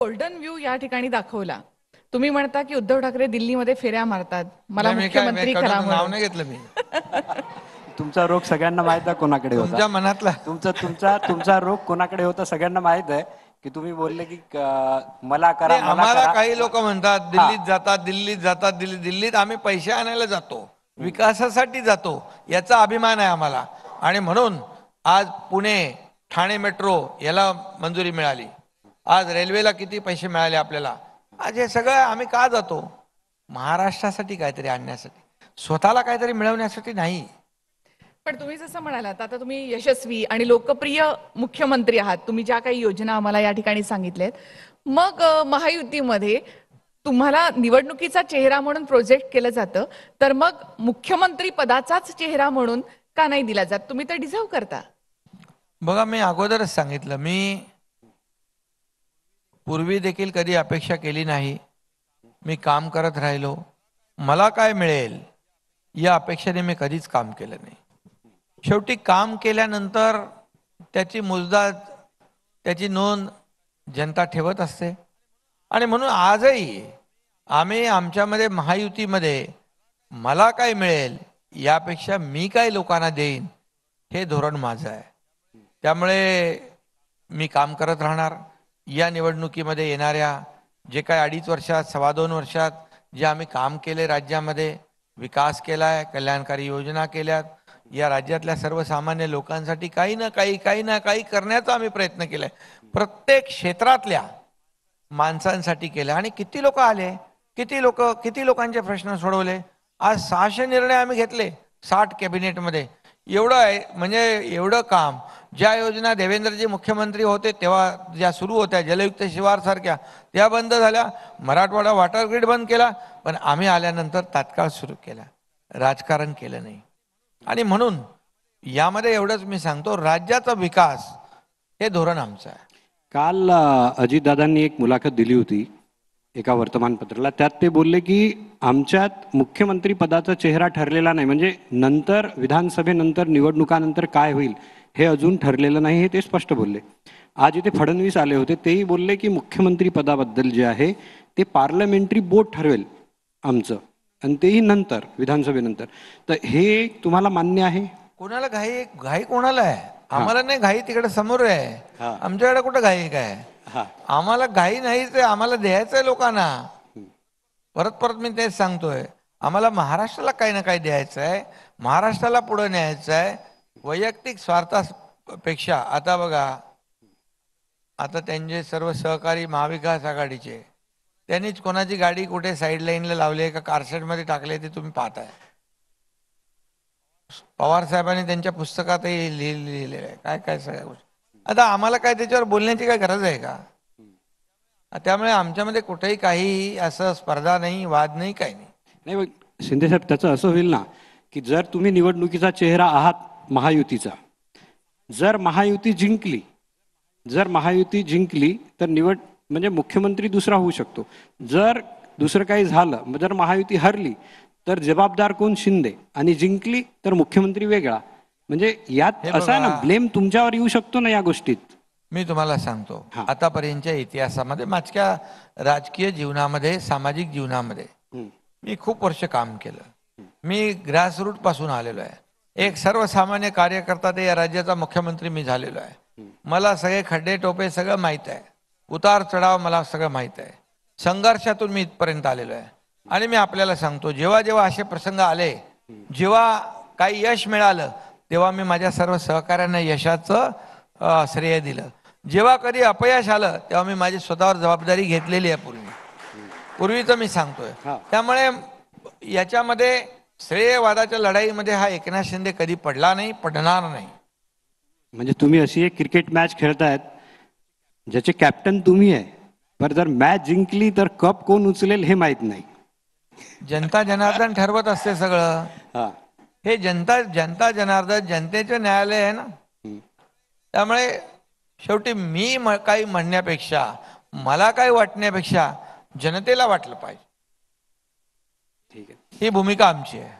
Golden view या ठिकाणी दाखवला. तुम्ही म्हणता की उद्धव ठाकरे दिल्लीमध्ये फेऱ्या मारतात, मला मुख्यमंत्री करा नाव म्हणून. नाही घेतलं मी. तुमचा रोग सगळ्यांना माहित आहे कोणाकडे होता. तुमच्या मनातला तुमचा रोग कोणाकडे होता सगळ्यांना माहित आहे की तुम्ही बोलले की मला करा नाही, मला आम्हाला करा. काही लोक म्हणतात दिल्लीत आम्ही पैसे आणायला जातो, विकासासाठी जातो, याचा अभिमान आहे आम्हाला. आणि म्हणून आज पुणे ठाणे मेट्रो याला मंजुरी मिळाली, आज रेल्वेला किती पैसे मिळाले आपल्याला. आज हे सगळं आम्ही का जातो? महाराष्ट्रासाठी काहीतरी आणण्यासाठी, स्वतःला काहीतरी मिळवण्यासाठी नाही. पण तुम्ही जसं म्हणालात, आता तुम्ही यशस्वी आणि लोकप्रिय मुख्यमंत्री आहात. तुम्ही ज्या काही योजना आम्हाला या ठिकाणी सांगितल्यात, मग महायुतीमध्ये तुम्हाला निवडणुकीचा चेहरा म्हणून प्रोजेक्ट केलं जातं, तर मग मुख्यमंत्री पदाचाच चेहरा म्हणून का नाही दिला जात? तुम्ही तर डिझर्व करता. बघा, मी अगोदरच सांगितलं, मी पूर्वी देखील कधी अपेक्षा केली नाही. मी काम करत राहिलो, मला काय मिळेल या अपेक्षेने मी कधीच काम केलं नाही. शेवटी काम केल्यानंतर त्याची मोजदाद, त्याची नोंद जनता ठेवत असते. आणि म्हणून आजही आम्ही आमच्यामध्ये महायुतीमध्ये मला काय मिळेल यापेक्षा मी काय लोकांना देईन हे धोरण माझं आहे. त्यामुळे मी काम करत राहणार. या निवडणुकीमध्ये येणाऱ्या जे काय 2.5 वर्षात 2.25 वर्षात जे आम्ही काम केले, राज्यामध्ये विकास केला आहे, कल्याणकारी योजना केल्यात, या राज्यातल्या सर्वसामान्य लोकांसाठी काही ना काही करण्याचा आम्ही प्रयत्न केलाय. प्रत्येक क्षेत्रातल्या माणसांसाठी केलं. आणि किती लोक आले, किती लोकांचे प्रश्न सोडवले. आज 600 निर्णय आम्ही घेतले 60 कॅबिनेटमध्ये. एवढं आहे, म्हणजे एवढं काम. ज्या योजना देवेंद्रजी मुख्यमंत्री होते तेव्हा ज्या सुरू होत्या, जलयुक्त शिवार सारख्या, त्या बंद झाल्या. मराठवाडा वॉटर ग्रीड बंद केला, पण आम्ही आल्यानंतर तात्काळ सुरू केला. राजकारण केलं नाही. आणि म्हणून यामध्ये एवढंच मी सांगतो, राज्याचा विकास हे धोरण आमचं आहे. काल अजितदादांनी एक मुलाखत दिली होती एका वर्तमानपत्राला. त्यात ते बोलले की आमच्यात मुख्यमंत्री पदाचा चेहरा ठरलेला नाही, म्हणजे नंतर विधानसभेनंतर निवडणुकानंतर काय होईल हे अजून ठरलेलं नाही, हे ते स्पष्ट बोलले. आज इथे फडणवीस आले होते, तेही बोलले की मुख्यमंत्री पदाबद्दल जे आहे ते पार्लमेंटरी बोर्ड ठरवेल आमचं, आणि तेही नंतर विधानसभेनंतर. तर हे तुम्हाला मान्य आहे? कोणाला घाई कोणाला आहे? आम्हाला नाही घाई, तिकडे समोर आहे. आमच्याकडे कुठं घाई काय? आम्हाला घाई नाही, ते आम्हाला द्यायचंय लोकांना. परत मी तेच सांगतोय, आम्हाला महाराष्ट्राला काही ना काही द्यायचं आहे, महाराष्ट्राला पुढे न्यायचं आहे. वैयक्तिक स्वार्थापेक्षा आता बघा, आता त्यांचे सर्व सहकारी महाविकास आघाडीचे, त्यांनीच कोणाची गाडी कुठे साईड लाईनला लावली का कारशेडमध्ये टाकले ते तुम्ही पाहताय. पवार साहेबांनी त्यांच्या पुस्तकातही लिहिलेलं आहे काय सगळ्या गोष्टी. आता आम्हाला काय त्याच्यावर बोलण्याची काय गरज आहे का? त्यामुळे आमच्यामध्ये कुठेही काही असं स्पर्धा नाही, वाद नाही, काही नाही. शिंदे साहेब, त्याचं असं होईल ना की जर तुम्ही निवडणुकीचा चेहरा आहात महायुतीचा, जर महायुती जिंकली तर म्हणजे मुख्यमंत्री दुसरा होऊ शकतो. जर दुसरं काही झालं, जर महायुती हरली तर जबाबदार कोण? शिंदे. आणि जिंकली तर मुख्यमंत्री वेगळा. म्हणजे यात असं आहे ना, ब्लेम तुमच्यावर येऊ शकतो ना या गोष्टीत. मी तुम्हाला सांगतो, आतापर्यंतच्या इतिहासामध्ये, माझ्या राजकीय जीवनामध्ये, सामाजिक जीवनामध्ये मी खूप वर्ष काम केलं. मी ग्रासरूट पासून आलेलो आहे. एक सर्वसामान्य कार्यकर्ता ते या राज्याचा मुख्यमंत्री मी झालेलो आहे. मला सगळे खड्डे टोपे सगळं माहीत आहे, उतार चढाव मला सगळं माहीत आहे. संघर्षातून मी इथपर्यंत आलेलो आहे. आणि मी आपल्याला सांगतो, जेव्हा जेव्हा असे प्रसंग आले, जेव्हा काही यश मिळालं, तेव्हा मी माझ्या सर्व सहकाऱ्यांना यशाचं श्रेय दिलं. जेव्हा कधी अपयश आलं तेव्हा मी माझी स्वतःवर जबाबदारी घेतलेली आहे पूर्वीचं मी सांगतोय. त्यामुळे याच्यामध्ये श्रेयवादाच्या लढाईमध्ये हा एकनाथ शिंदे कधी पडला नाही, पडणार नाही. म्हणजे तुम्ही अशी एक क्रिकेट मॅच खेळतायत ज्याचे कॅप्टन तुम्ही आहे, पण जर मॅच जिंकली तर कप कोण उचलेल हे माहित नाही. जनता जनार्दन ठरवत असते सगळं. हे जनता जनार्दन जनतेचे न्यायालय आहे ना. त्यामुळे शेवटी मी काही म्हणण्यापेक्षा, मला काही वाटण्यापेक्षा जनतेला वाटलं पाहिजे. ही भूमिका आमची आहे.